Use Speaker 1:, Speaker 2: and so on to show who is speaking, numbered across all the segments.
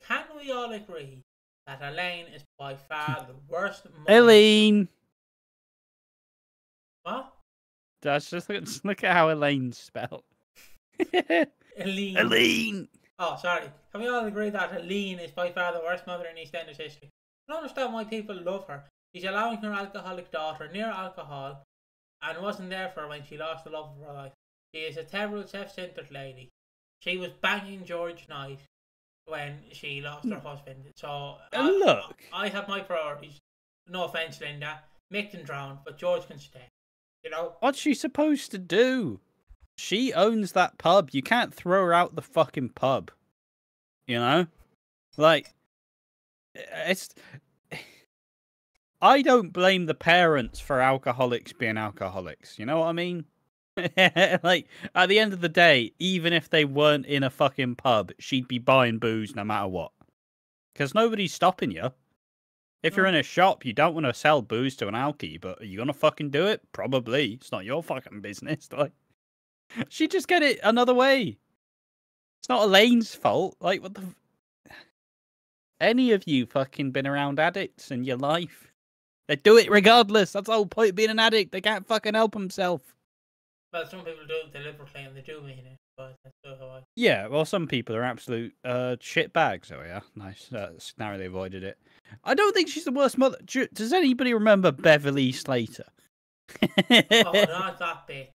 Speaker 1: can we all agree that Elaine is by far the worst mum?
Speaker 2: Elaine!
Speaker 1: What?
Speaker 2: Just look at how Elaine's spelled.
Speaker 1: Elaine.
Speaker 2: Elaine!
Speaker 1: Oh, sorry. Can we all agree that Elaine is by far the worst mother in EastEnders history? I don't understand why people love her. She's allowing her alcoholic daughter near alcohol and wasn't there for her when she lost the love of her life. She is a terrible, self-centered lady. She was banging George Knight when she lost her husband. So,
Speaker 2: look.
Speaker 1: I have my priorities. No offence, Linda. Mick can drown, but George can stay. You know?
Speaker 2: What's she supposed to do? She owns that pub. You can't throw her out the fucking pub. You know? Like, it's... I don't blame the parents for alcoholics being alcoholics. You know what I mean? Like, at the end of the day, even if they weren't in a fucking pub, she'd be buying booze no matter what. Because nobody's stopping you. If you're in a shop, you don't want to sell booze to an alkie, but are you going to fucking do it? Probably. It's not your fucking business. Like, she'd just get it another way. It's not Elaine's fault. Like, what the... Any of you fucking been around addicts in your life? They do it regardless. That's the whole point of being an addict. They can't fucking help themselves.
Speaker 1: Well, some people do it deliberately and they do mean it, but that's still how I...
Speaker 2: Yeah, well, some people are absolute shit bags. Oh, yeah. Nice. Narrowly avoided it. I don't think she's the worst mother. Does anybody remember Beverly Slater?
Speaker 1: Oh, not that bitch.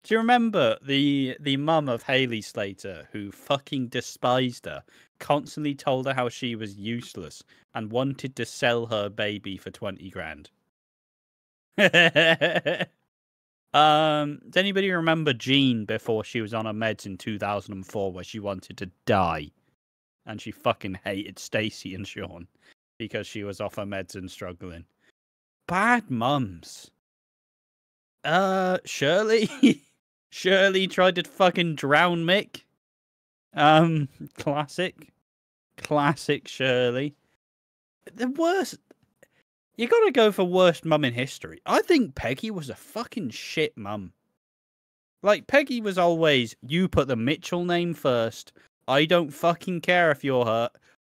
Speaker 2: Do you remember the mum of Hayley Slater who fucking despised her, constantly told her how she was useless, and wanted to sell her baby for 20 grand? Does anybody remember Jean before she was on her meds in 2004 where she wanted to die? And she fucking hated Stacey and Sean because she was off her meds and struggling. Bad mums. Shirley? Shirley tried to fucking drown Mick. Classic Shirley. The worst... You gotta go for worst mum in history. I think Peggy was a fucking shit mum. Like, Peggy was always, you put the Mitchell name first. I don't fucking care if you're hurt.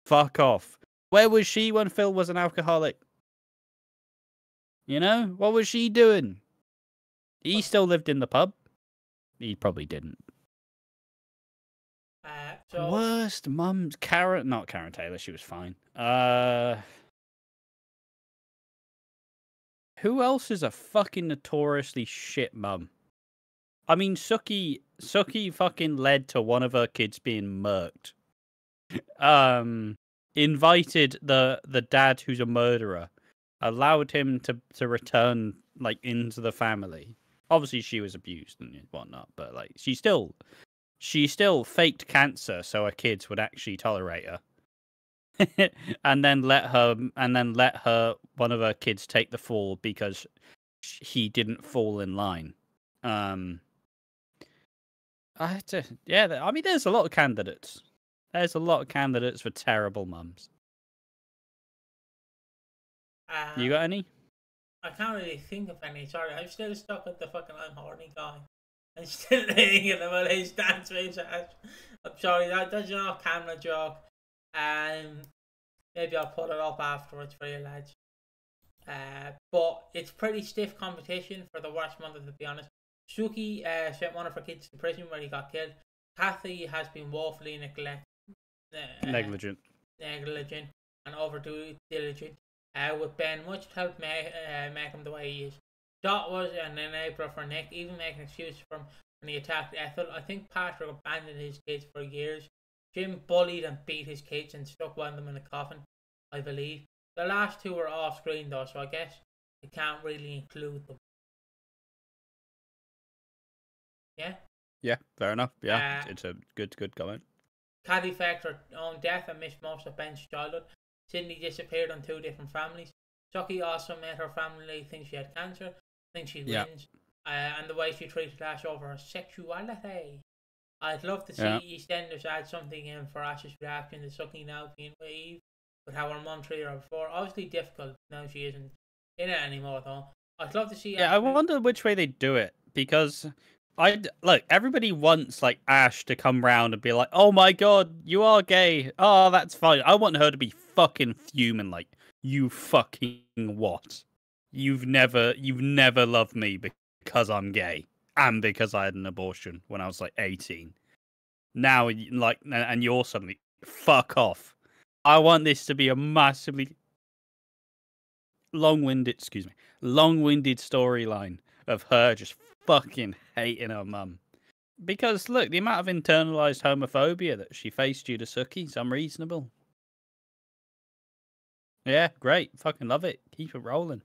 Speaker 2: Fuck off. Where was she when Phil was an alcoholic? You know? What was she doing? He still lived in the pub. He probably didn't. Worst mums. Not Karen Taylor. She was fine. Who else is a fucking notoriously shit mum? I mean, Suki fucking led to one of her kids being murked. Invited the dad who's a murderer, allowed him to return like into the family. Obviously, she was abused and whatnot, but like she still faked cancer so her kids would actually tolerate her. and then let one of her kids take the fall because he didn't fall in line. I mean, there's a lot of candidates. There's a lot of candidates for terrible mums. You got any?
Speaker 1: I can't really think of any. Sorry, I'm still stuck with the fucking I'm horny guy. I'm still thinking about his dance moves. I'm sorry, that's an off-camera joke. Maybe I'll put it up afterwards for you lads. But it's pretty stiff competition for the worst mother, to be honest. Suki sent one of her kids to prison where he got killed. Kathy has been woefully negligent and overdue diligent. With Ben, much to help make him the way he is. Dot was an enabler for Nick, even making excuses for him when he attacked Ethel. I think Patrick abandoned his kids for years. Jim bullied and beat his kids and stuck one of them in a coffin, I believe. The last two were off screen though, so I guess I can't really include them. Yeah?
Speaker 2: Yeah, fair enough. Yeah, it's a good comment.
Speaker 1: Caddy faked her own death and missed most of Ben's childhood. Sydney disappeared on 2 different families. Suki also made her family think she had cancer, think she wins, and the way she treated Ash over her sexuality. I'd love to see EastEnders add something in for Ash's reaction to Suki now being with Eve, with how her mum treated her before. Obviously difficult, now she isn't in it anymore though. I'd love to see...
Speaker 2: Yeah, I wonder which way they'd do it, because Look, everybody wants like Ash to come round and be like, "Oh my god, you are gay." Oh, that's fine. I want her to be fucking fuming, like, "You fucking what? You've never loved me because I'm gay and because I had an abortion when I was like 18. Now, like, and you're suddenly fuck off. I want this to be a massively long-winded storyline of her just fucking hating her mum. Because look, the amount of internalized homophobia that she faced due to Suki's unreasonable. Yeah, great. Fucking love it. Keep it rolling.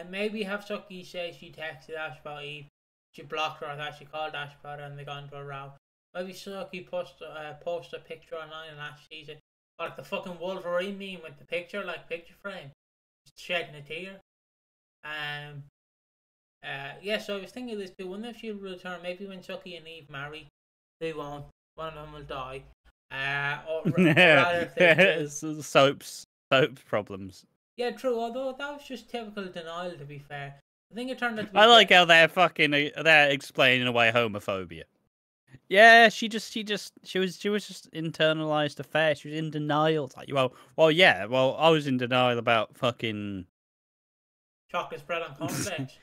Speaker 1: Maybe have Suki say she texted Ash about Eve. She blocked her, or that she called Ash about it and they got into a row. Maybe Suki post a picture online and Ash sees it. Or like the fucking Wolverine meme with the picture, like picture frame. Just shedding a tear. Yeah, so I was thinking of this too. Wonder if she'll return. Maybe when Suki and Eve marry, they won't. One of them will die. Or rather if they do.
Speaker 2: Soaps problems.
Speaker 1: Yeah, true. Although that was just typical denial, to be fair. I think it turned out to be.
Speaker 2: I like how they're explaining away homophobia. Yeah, she was just internalized affair. She was in denial. It's like, yeah. Well, I was in denial about fucking
Speaker 1: chocolate spread on cornflakes.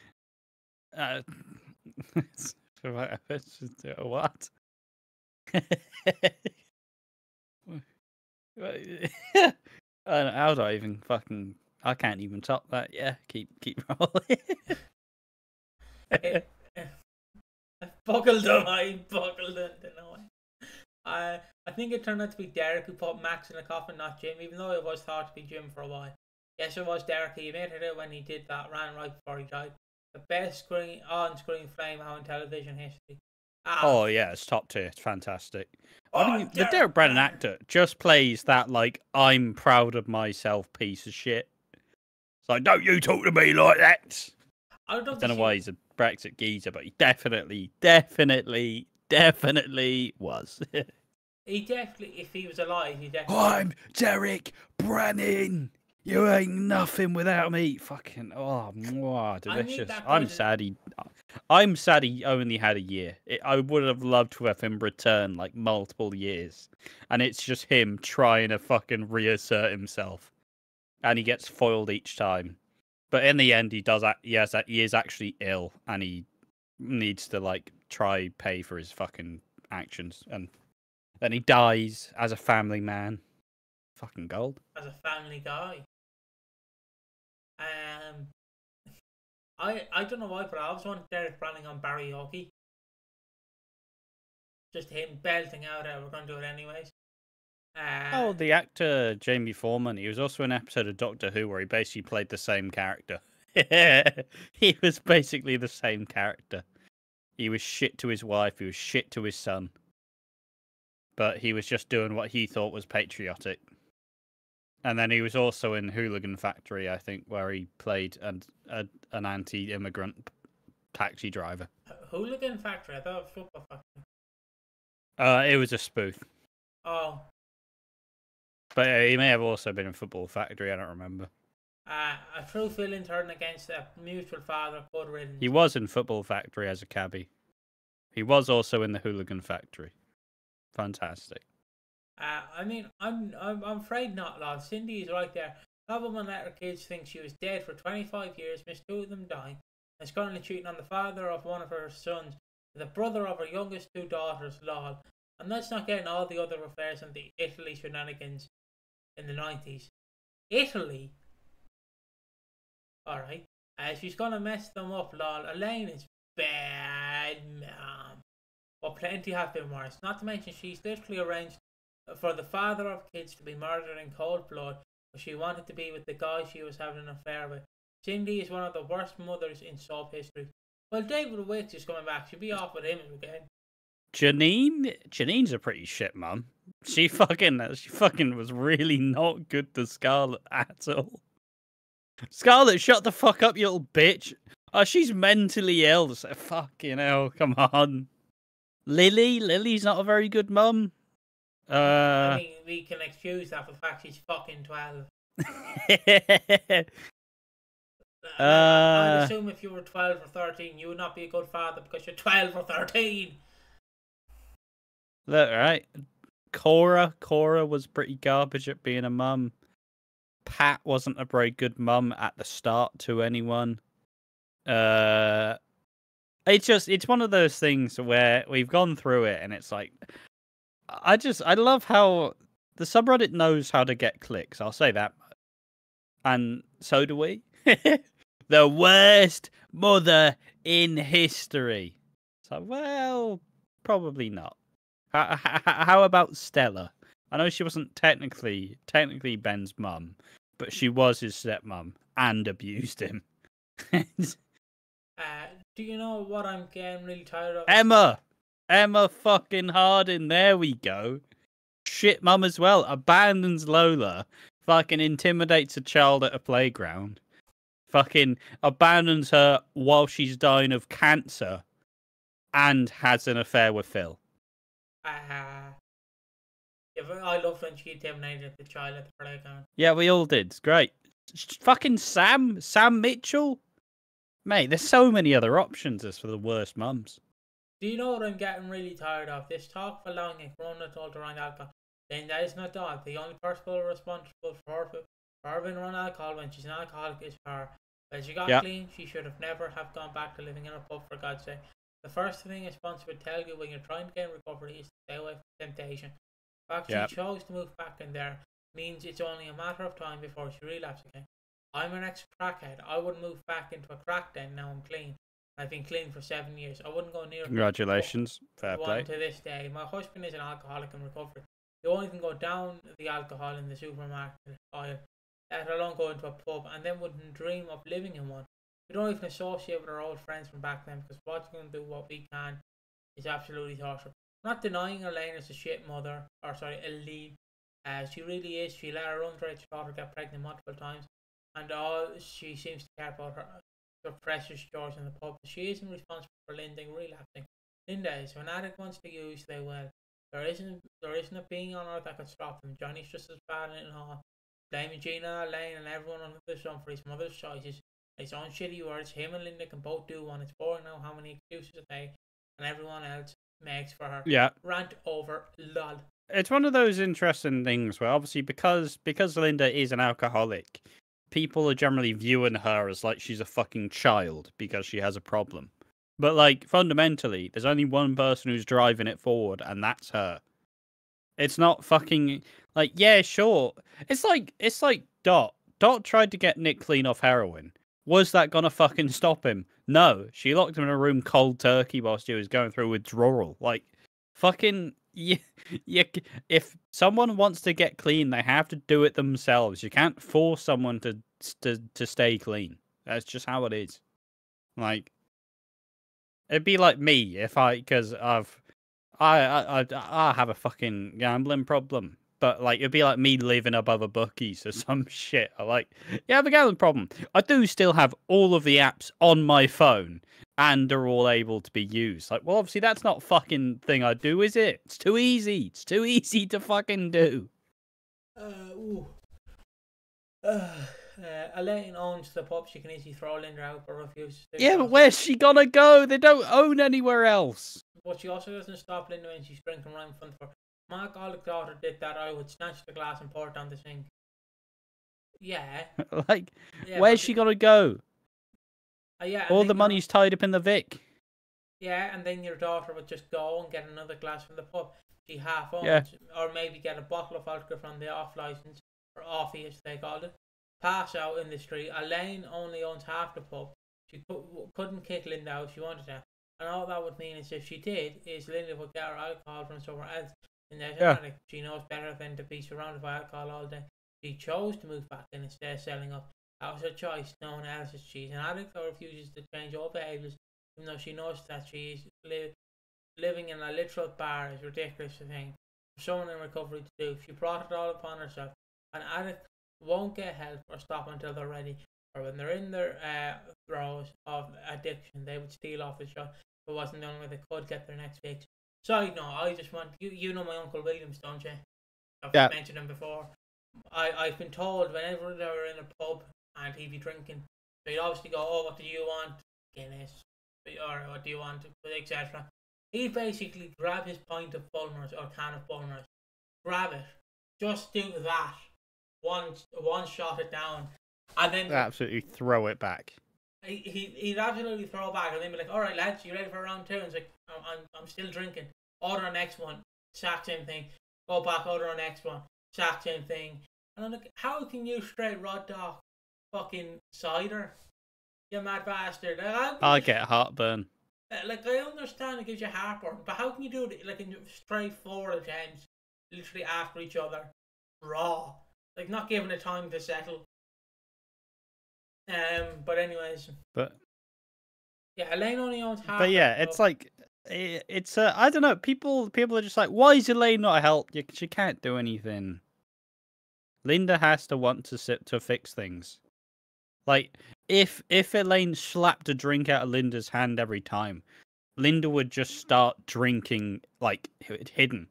Speaker 2: What? How do I even fucking? I can't even top that. Yeah, keep rolling.
Speaker 1: Buckled on, I buckled it. I think it turned out to be Derek who put Max in a coffin, not Jim, even though it was thought to be Jim for a while. Yes, it was Derek. He admitted it when he did that, ran right before he died. The best on-screen flame out in television history.
Speaker 2: Oh yeah, it's top tier. It's fantastic. I mean, the Derek Brennan actor just plays that like I'm proud of myself piece of shit. It's like, don't you talk to me like that. I don't know why he's a Brexit geezer, but he definitely was.
Speaker 1: He definitely, if he was alive, he definitely.
Speaker 2: I'm Derek Brennan. You ain't nothing without me. Fucking delicious. I'm sad he only had a year. I would have loved to have him return like multiple years, and it's just him trying to fucking reassert himself, and he gets foiled each time. But in the end, he is actually ill, and he needs to like try pay for his fucking actions, and then he dies as a family man. Fucking gold.
Speaker 1: As a family guy. I don't know why, but I always want Derek Branning on Barry Hockey. Just him belting out we're going to do it anyways.
Speaker 2: The actor Jamie Foreman, he was also in an episode of Doctor Who where he basically played the same character. He was basically the same character. He was shit to his wife, he was shit to his son. But he was just doing what he thought was patriotic. And then he was also in Hooligan Factory, I think, where he played an anti-immigrant taxi driver.
Speaker 1: Hooligan Factory? I thought it was Football Factory.
Speaker 2: It was a spoof.
Speaker 1: Oh.
Speaker 2: But he may have also been in Football Factory, I don't remember.
Speaker 1: A true villain turned against a mutual father, good riddance.
Speaker 2: He was in Football Factory as a cabbie. He was also in the Hooligan Factory. Fantastic.
Speaker 1: I mean, I'm afraid not, lad. Cindy is right there. That woman let her kids think she was dead for 25 years, missed 2 of them dying, and is currently cheating on the father of one of her sons, the brother of her youngest 2 daughters, lol. And that's not getting all the other affairs and the Italy shenanigans in the 90s. Italy? Alright. She's gonna mess them up, lol. Elaine is bad, mom. But plenty have been worse. Not to mention she's literally arranged for the father of kids to be murdered in cold blood, but she wanted to be with the guy she was having an affair with. Cindy is one of the worst mothers in soap history. Well, David Wicks is coming back. She'll be off with him again.
Speaker 2: Janine's a pretty shit mum. She fucking was really not good to Scarlett at all. Scarlett, shut the fuck up, you little bitch. Oh, she's mentally ill. So fucking hell, come on. Lily's not a very good mum.
Speaker 1: I mean, we can excuse that for the fact she's fucking 12. I'd assume if you were 12 or 13, you would not be a good father because you're 12 or 13.
Speaker 2: Look, right. Cora was pretty garbage at being a mum. Pat wasn't a very good mum at the start to anyone. It's one of those things where we've gone through it and it's like, I love how the subreddit knows how to get clicks. I'll say that. And so do we. The worst mother in history. So, well, probably not. How about Stella? I know she wasn't technically Ben's mum, but she was his stepmom and abused him.
Speaker 1: Do you know what I'm getting really tired of?
Speaker 2: Emma fucking Hardin. There we go. Shit mum as well. Abandons Lola. Fucking intimidates a child at a playground. Fucking abandons her while she's dying of cancer. And has an affair with Phil.
Speaker 1: I loved when she intimidated the child at the playground.
Speaker 2: Yeah, we all did. It's great. Fucking Sam Mitchell. Mate, there's so many other options as for the worst mums.
Speaker 1: Do you know what I'm getting really tired of? This talk for long and grown adult around alcohol. Then that is not dog. The only person responsible for her being around alcohol when she's an alcoholic is her. When she got clean, she should have never have gone back to living in a pub, for God's sake. The first thing a sponsor would tell you when you're trying to get recovery is to stay away from temptation. The fact she chose to move back in there means it's only a matter of time before she relapses again. I'm an ex-crackhead. I wouldn't move back into a crack den. Now I'm clean. I've been clean for 7 years. I wouldn't go near.
Speaker 2: Congratulations. Fair play.
Speaker 1: To this day. My husband is an alcoholic in recovery. You only can go down the alcohol in the supermarket aisle, let alone go into a pub, and then wouldn't dream of living in one. We don't even associate with our old friends from back then because what's going to do what we can is absolutely torture. I'm not denying Elaine is a shit mother, Elaine. She really is. She let her underage daughter get pregnant multiple times, and all she seems to care about her precious George in the pub. She isn't responsible for Linda relapsing. Linda is. When an addict wants to use, they will. There isn't a being on earth that could stop them. Johnny's just as bad in it all. Blaming Gina, Elaine, and everyone under the sun for his mother's choices. His own shitty words. Him and Linda can both do one. It's boring now how many excuses they and everyone else makes for her.
Speaker 2: Yeah.
Speaker 1: Rant over. Lol.
Speaker 2: It's one of those interesting things where obviously because Linda is an alcoholic, people are generally viewing her as like she's a fucking child because she has a problem. But like fundamentally, there's only one person who's driving it forward, and that's her. It's not fucking like, yeah, sure. It's like Dot. Dot tried to get Nick clean off heroin. Was that gonna fucking stop him? No. She locked him in a room cold turkey whilst he was going through withdrawal. Like, fucking yeah. If someone wants to get clean, they have to do it themselves. You can't force someone to stay clean. That's just how it is. Like, it'd be like me if I have a fucking gambling problem. But like it'd be like me living above a bookies or some shit. I have a gambling problem. I do still have all of the apps on my phone and are all able to be used. Like, well, obviously that's not fucking thing I do, is it? It's too easy. It's too easy to fucking do.
Speaker 1: Elaine owns the pub. She can easily throw Linda out but refuses to.
Speaker 2: Yeah, but where's she gonna go? They don't own anywhere else.
Speaker 1: But she also doesn't stop Linda when she's drinking right in front of her. My alcoholic daughter did that, I would snatch the glass and pour it down the sink. Yeah.
Speaker 2: Where's she gonna go?
Speaker 1: Yeah.
Speaker 2: All the money's tied up in the Vic.
Speaker 1: Yeah, and then your daughter would just go and get another glass from the pub. She half owns, or maybe get a bottle of alcohol from the off license, or offie as they called it. Pass out in the street. Elaine only owns half the pub. She couldn't kick Linda out if she wanted to. And all that would mean is if she did, is Linda would get her alcohol from somewhere else. And she knows better than to be surrounded by alcohol all day. She chose to move back in instead of selling up. That was her choice. No one else's. She's an addict who refuses to change all behaviours, even though she knows that she's living in a literal bar is ridiculous to think for someone in recovery to do. She brought it all upon herself. An addict won't get help or stop until they're ready, or when they're in their throes of addiction, they would steal off the shop. If it wasn't the only way they could get their next fix. Sorry, no, I just want you know my Uncle Williams, don't you? I've mentioned him before. I've been told whenever they were in a pub and he'd be drinking, So he'd obviously go, oh, what do you want? Guinness. Or what do you want? Etc. He'd basically grab his pint of Bulmers or can of Bulmers, grab it, just do that, one shot it down, and then
Speaker 2: absolutely throw it back.
Speaker 1: He'd absolutely throw it back, and then be like, all right, lads, you ready for round two? And it's like, I'm still drinking. Order the next one, exact same thing. Go back, order the next one, exact same thing. And I'm like, how can you straight rod dog fucking cider? You mad bastard.
Speaker 2: I get heartburn.
Speaker 1: Like, I understand it gives you heartburn, but how can you do it like in straight forward attempts, literally after each other, raw, like not giving it time to settle. But anyways, yeah, Elaine only owns half.
Speaker 2: But yeah, it's like it's I don't know. People are just like, why is Elaine not a help? She can't do anything. Linda has to want to fix things. Like, if Elaine slapped a drink out of Linda's hand every time, Linda would just start drinking, like, hidden.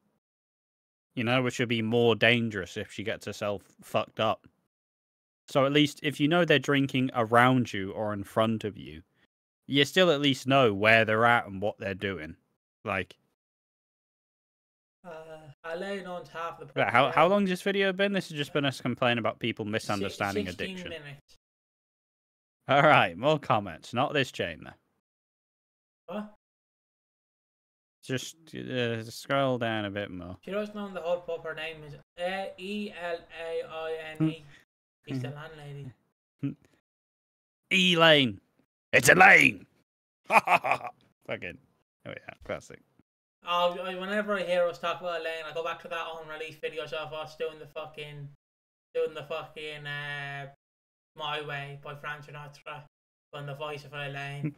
Speaker 2: You know, which would be more dangerous if she gets herself fucked up. So at least, if you know they're drinking around you or in front of you, you still at least know where they're at and what they're doing. Like...
Speaker 1: Elaine owns half the...
Speaker 2: But how long has this video been? This has just been us complaining about people misunderstanding
Speaker 1: 16
Speaker 2: addiction.
Speaker 1: minutes.
Speaker 2: Alright, more comments. Not this chain, though.
Speaker 1: What?
Speaker 2: Just scroll down a bit more.
Speaker 1: She doesn't know the whole pub. Her name is Elaine. She's the landlady.
Speaker 2: Elaine. It's Elaine! Fucking... Oh yeah, classic.
Speaker 1: Oh, whenever I hear us talk about Elaine, I go back to that unreleased videos of us doing the fucking My Way by Frank Sinatra on the voice of Elaine.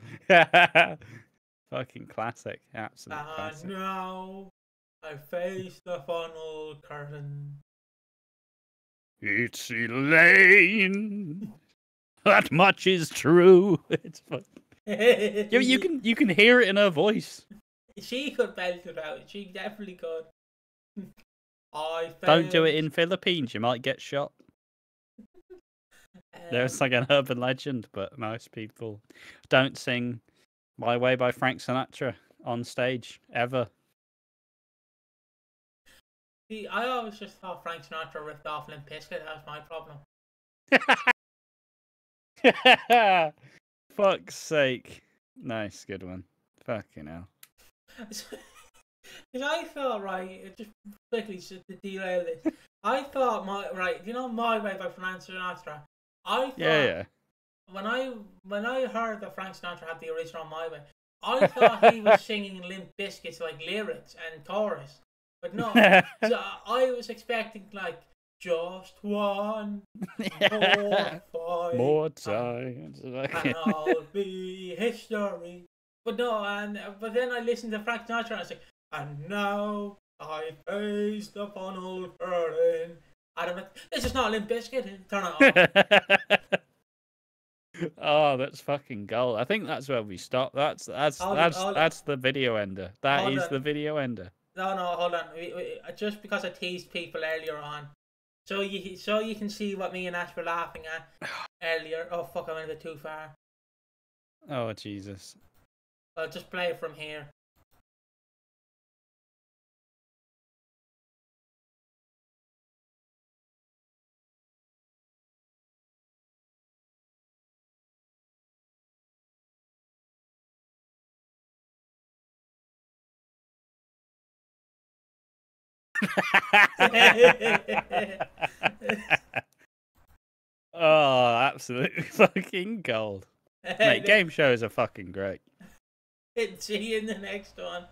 Speaker 2: Fucking classic, absolute classic.
Speaker 1: Now I face the funnel curtain.
Speaker 2: It's Elaine. That much is true. It's fun. You can hear it in her voice.
Speaker 1: She could belt it out. She definitely could.
Speaker 2: Don't do it in Philippines. You might get shot. There's like an urban legend, but most people don't sing My Way by Frank Sinatra on stage, ever.
Speaker 1: See, I always just thought Frank Sinatra ripped off Limp Bizkit. That was my problem.
Speaker 2: Fuck's sake. Nice, good one. Fucking hell.
Speaker 1: Because I thought, right, just quickly to derail this, I thought, My Way by Frank Sinatra, I thought,
Speaker 2: yeah.
Speaker 1: When I heard that Frank Sinatra had the original My Way, I thought he was singing Limp Bizkit's like lyrics and chorus, but no. So I was expecting like just one
Speaker 2: more time,
Speaker 1: and I'll be history. But no, but then I listened to Frank Sinatra and I was like, and now I face the funnel curtain. And I'm like, this is not Limp Bizkit. Turn it off.
Speaker 2: Oh, that's fucking gold. I think that's where we stop. That's the video ender. That is the video ender.
Speaker 1: No, hold on. Just because I teased people earlier on, so you can see what me and Ash were laughing at earlier. Oh fuck! I went a bit too far.
Speaker 2: Oh Jesus!
Speaker 1: I'll just play it from here.
Speaker 2: Oh, absolutely fucking gold. Mate, game shows are fucking great.
Speaker 1: See you in the next one.